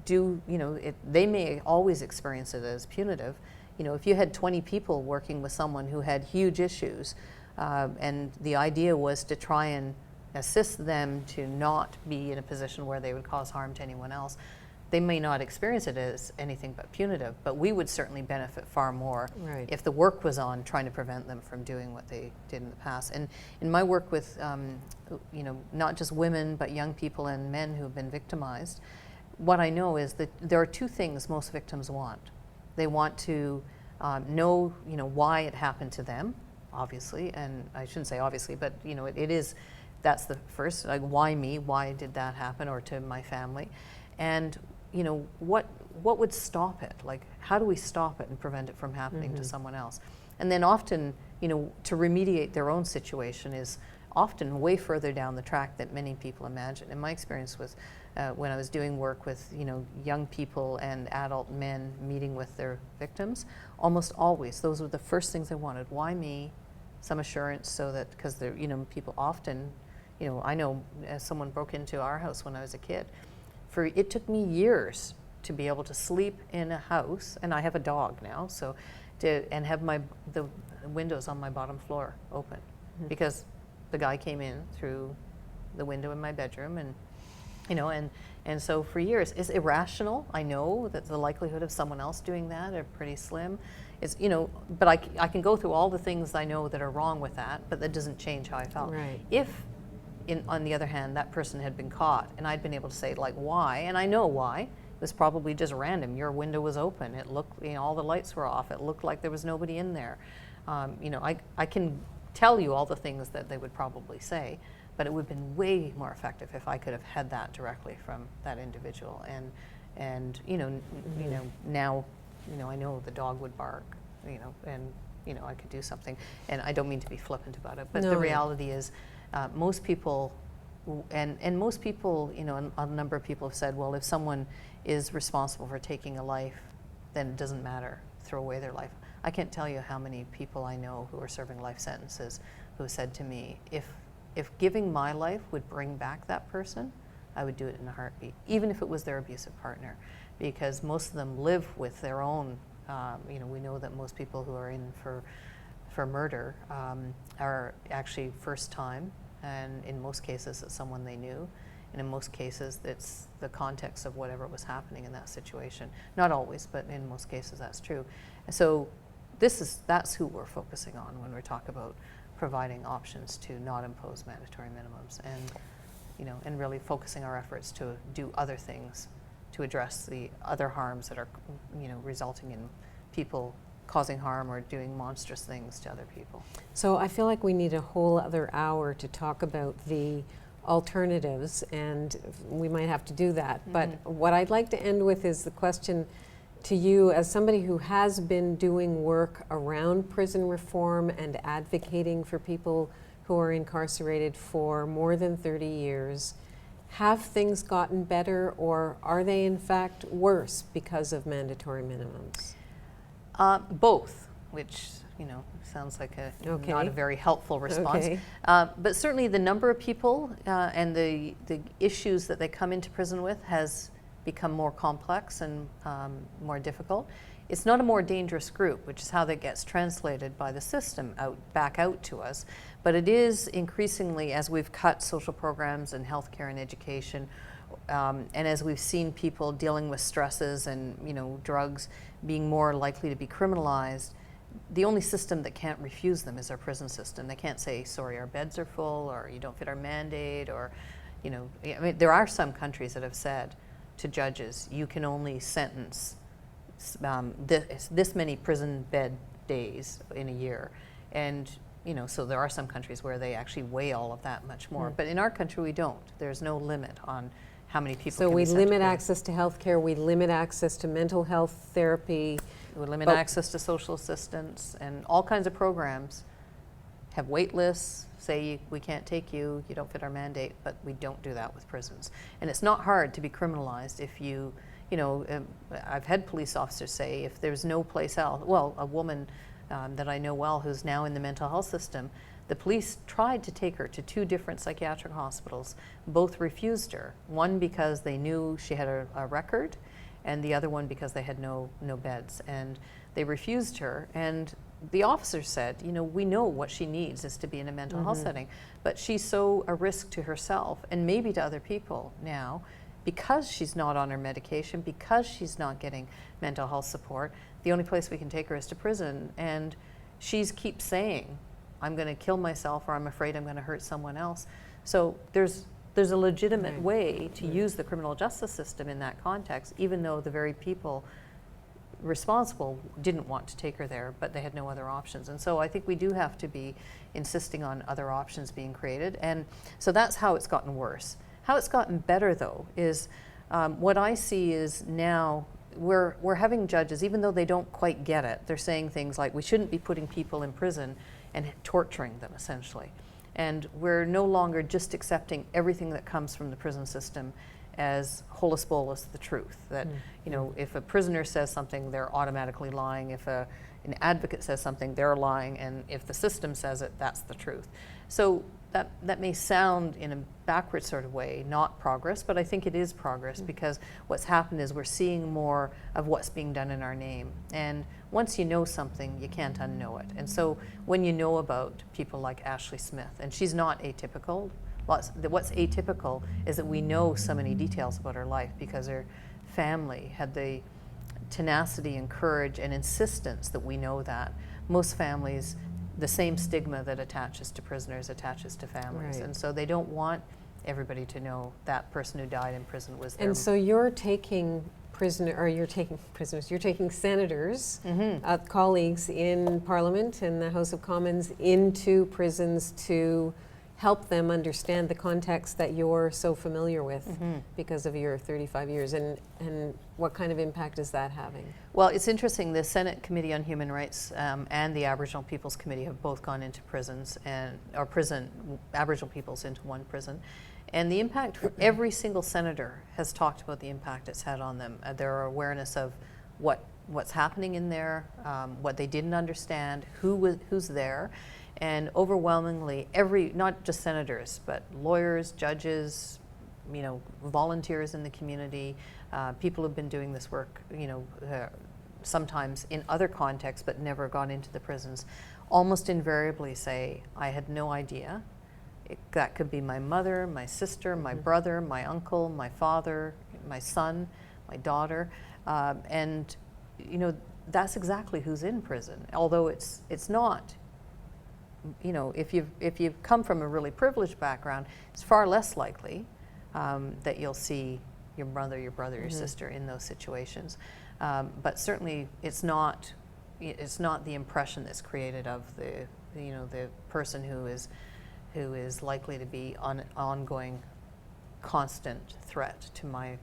Speaker 2: they may always experience it as punitive. If you had 20 people working with someone who had huge issues, and the idea was to try and assist them to not be in a position where they would cause harm to anyone else, they may not experience it as anything but punitive, but we would certainly benefit far more if the work was on trying to prevent them from doing what they did in the past. And in my work with, not just women, but young people and men who have been victimized, what I know is that there are two things most victims want. They want to know, why it happened to them, obviously, and I shouldn't say obviously, but it is, that's the first, like, why me? Why did that happen, or to my family? And what would stop it? Like, how do we stop it and prevent it from happening to someone else? And then often, to remediate their own situation is often way further down the track than many people imagine. In my experience with when I was doing work with young people and adult men meeting with their victims, almost always those were the first things they wanted. Why me? Some assurance, so that, because they're people often, I know someone broke into our house when I was a kid. It took me years to be able to sleep in a house, and I have a dog now, so and have the windows on my bottom floor open, because the guy came in through the window in my bedroom, and and so for years it's irrational. I know that the likelihood of someone else doing that are pretty slim. It's but I can go through all the things I know that are wrong with that, but that doesn't change how I felt.
Speaker 1: Right.
Speaker 2: If on the other hand, that person had been caught, and I'd been able to say, like, why, and I know why. It was probably just random. Your window was open. It looked, all the lights were off. It looked like there was nobody in there. I can tell you all the things that they would probably say, but it would have been way more effective if I could have had that directly from that individual. And now, I know the dog would bark, and I could do something. And I don't mean to be flippant about it, but the reality is, most people, and most people, a number of people have said, well, if someone is responsible for taking a life, then it doesn't matter, throw away their life. I can't tell you how many people I know who are serving life sentences who said to me, if giving my life would bring back that person, I would do it in a heartbeat, even if it was their abusive partner, because most of them live with their own, we know that most people who are in for murder are actually first time, and in most cases it's someone they knew, and in most cases it's the context of whatever was happening in that situation. Not always, but in most cases that's true. And so that's who we're focusing on when we talk about providing options to not impose mandatory minimums, and really focusing our efforts to do other things to address the other harms that are resulting in people causing harm or doing monstrous things to other people.
Speaker 1: So I feel like we need a whole other hour to talk about the alternatives, and we might have to do that. But what I'd like to end with is the question to you, as somebody who has been doing work around prison reform and advocating for people who are incarcerated for more than 30 years. Have things gotten better, or are they in fact worse because of mandatory minimums?
Speaker 2: Both, which sounds like not a very helpful response.
Speaker 1: Okay.
Speaker 2: But certainly the number of people and the issues that they come into prison with has become more complex and more difficult. It's not a more dangerous group, which is how that gets translated by the system back out to us. But it is increasingly, as we've cut social programs and healthcare and education, and as we've seen people dealing with stresses and drugs being more likely to be criminalized, the only system that can't refuse them is our prison system. They can't say, sorry, our beds are full, or you don't fit our mandate, or I mean, there are some countries that have said, to judges, you can only sentence this many prison bed days in a year. And so there are some countries where they actually weigh all of that much more. But in our country, we don't. There's no limit on how many people
Speaker 1: So
Speaker 2: can
Speaker 1: we
Speaker 2: be sent to
Speaker 1: limit
Speaker 2: prison.
Speaker 1: access to health care, we limit access to mental health therapy.
Speaker 2: We limit access to social assistance, and all kinds of programs have wait lists, say we can't take you, you don't fit our mandate, but we don't do that with prisons. And it's not hard to be criminalized if I've had police officers say if there's no place else, well, a woman that I know well who's now in the mental health system, the police tried to take her to 2 different psychiatric hospitals. Both refused her, one because they knew she had a record, and the other one because they had no beds. And they refused her, and the officer said, we know what she needs is to be in a mental health setting, but she's so a risk to herself and maybe to other people now because she's not on her medication, because she's not getting mental health support. The only place we can take her is to prison. And she keeps saying, I'm going to kill myself, or I'm afraid I'm going to hurt someone else. So there's a legitimate way to use the criminal justice system in that context, even though the very people responsible didn't want to take her there, but they had no other options. And so I think we do have to be insisting on other options being created. And so that's how it's gotten worse. How it's gotten better, though, is what I see is now we're having judges, even though they don't quite get it, they're saying things like we shouldn't be putting people in prison and torturing them, essentially. And we're no longer just accepting everything that comes from the prison system as holus bolus the truth. That if a prisoner says something, they're automatically lying. If an advocate says something, they're lying. And if the system says it, that's the truth. So that may sound in a backward sort of way not progress, but I think it is progress because what's happened is we're seeing more of what's being done in our name. And once you know something, you can't unknow it. And so when you know about people like Ashley Smith, and she's not atypical, what's atypical is that we know so many details about her life because her family had the tenacity and courage and insistence that we know that. Most families, the same stigma that attaches to prisoners attaches to families.
Speaker 1: Right.
Speaker 2: And so they don't want everybody to know that person who died in prison was their...
Speaker 1: And so you're taking senators, colleagues in Parliament and the House of Commons into prisons to help them understand the context that you're so familiar with because of your 35 years. And what kind of impact is that having?
Speaker 2: Well, it's interesting. The Senate Committee on Human Rights and the Aboriginal People's Committee have both gone into prisons Aboriginal peoples into one prison. And the impact, every single senator has talked about the impact it's had on them. Their awareness of what's happening in there, what they didn't understand, who's there. And overwhelmingly, not just senators, but lawyers, judges, volunteers in the community, people who've been doing this work, sometimes in other contexts, but never gone into the prisons, almost invariably say, I had no idea. That could be my mother, my sister, my brother, my uncle, my father, my son, my daughter. And that's exactly who's in prison. Although it's not, if you've come from a really privileged background, it's far less likely that you'll see your mother, your brother, your sister in those situations. But certainly it's not the impression that's created of the person who is likely to be an ongoing, constant threat to my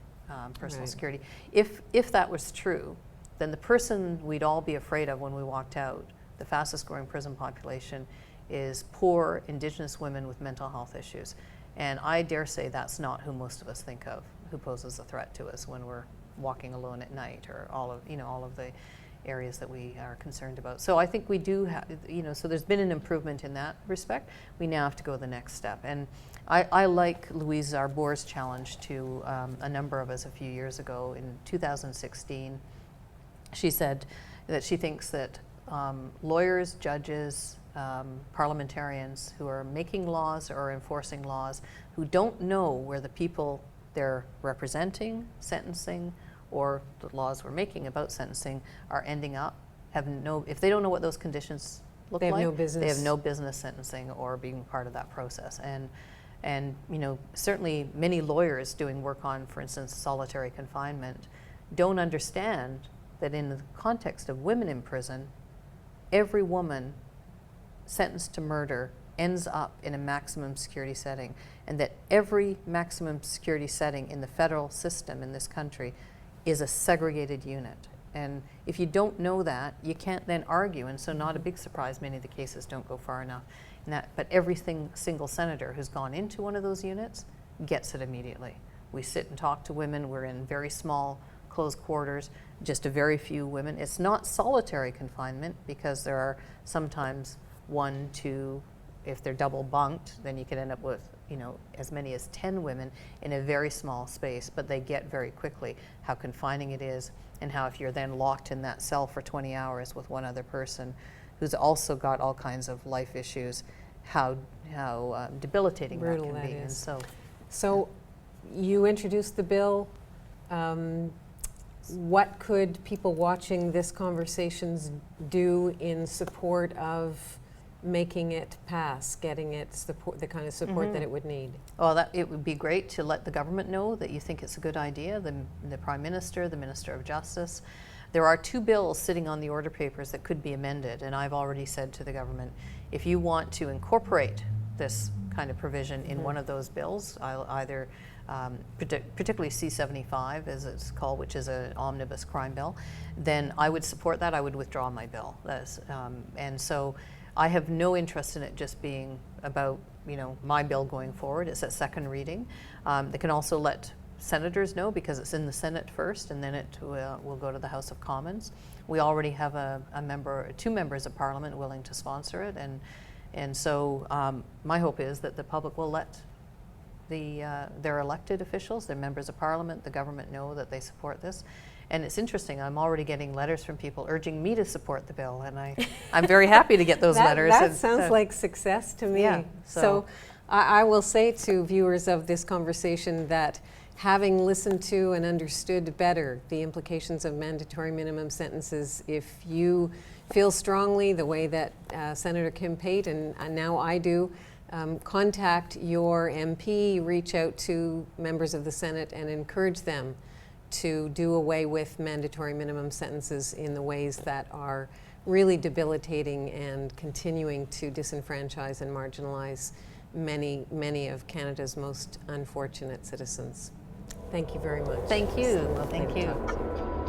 Speaker 2: personal security. If that was true, then the person we'd all be afraid of when we walked out, the fastest growing prison population, is poor Indigenous women with mental health issues. And I dare say that's not who most of us think of, who poses a threat to us when we're walking alone at night, or all of the areas that we are concerned about. So I think we do have, so there's been an improvement in that respect. We now have to go the next step. And I like Louise Arbour's challenge to a number of us a few years ago. In 2016, she said that she thinks that lawyers, judges, parliamentarians who are making laws or enforcing laws who don't know where the people they're representing, sentencing, or the laws we're making about sentencing are ending up, if they don't know what those conditions look like,
Speaker 1: they have no business
Speaker 2: sentencing or being part of that process. And And certainly many lawyers doing work on, for instance, solitary confinement, don't understand that in the context of women in prison, every woman sentenced to murder ends up in a maximum security setting, and that every maximum security setting in the federal system in this country is a segregated unit. And if you don't know that, you can't then argue, and so not a big surprise many of the cases don't go far enough. But every single senator who's gone into one of those units gets it immediately. We sit and talk to women. We're in very small, closed quarters, just a very few women. It's not solitary confinement, because there are sometimes 1, 2, if they're double bunked, then you can end up with as many as 10 women in a very small space, but they get very quickly how confining it is, and how if you're then locked in that cell for 20 hours with one other person who's also got all kinds of life issues, how debilitating
Speaker 1: Brutal
Speaker 2: that can be.
Speaker 1: Is.
Speaker 2: And
Speaker 1: so you introduced the bill. What could people watching this conversations do in support of making it pass, getting it the kind of support that it would need?
Speaker 2: Well, it would be great to let the government know that you think it's a good idea, the Prime Minister, the Minister of Justice. There are 2 bills sitting on the order papers that could be amended, and I've already said to the government, if you want to incorporate this kind of provision in one of those bills, I'll either, particularly C-75 as it's called, which is an omnibus crime bill, then I would support that. I would withdraw my bill. And so I have no interest in it just being about my bill going forward. It's at second reading. They can also let senators know, because it's in the Senate first, and then it will go to the House of Commons. We already have 2 members of Parliament willing to sponsor it, and so my hope is that the public will let their elected officials, their members of Parliament, the government know that they support this. And it's interesting, I'm already getting letters from people urging me to support the bill, and I'm very happy to get those letters.
Speaker 1: That sounds like success to me.
Speaker 2: Yeah,
Speaker 1: so I will say to viewers of this conversation that, having listened to and understood better the implications of mandatory minimum sentences, if you feel strongly the way that Senator Kim Pate and now I do, contact your MP, reach out to members of the Senate and encourage them to do away with mandatory minimum sentences in the ways that are really debilitating and continuing to disenfranchise and marginalize many of Canada's most unfortunate citizens. Thank you very much.
Speaker 2: Thank you.
Speaker 1: Thank you.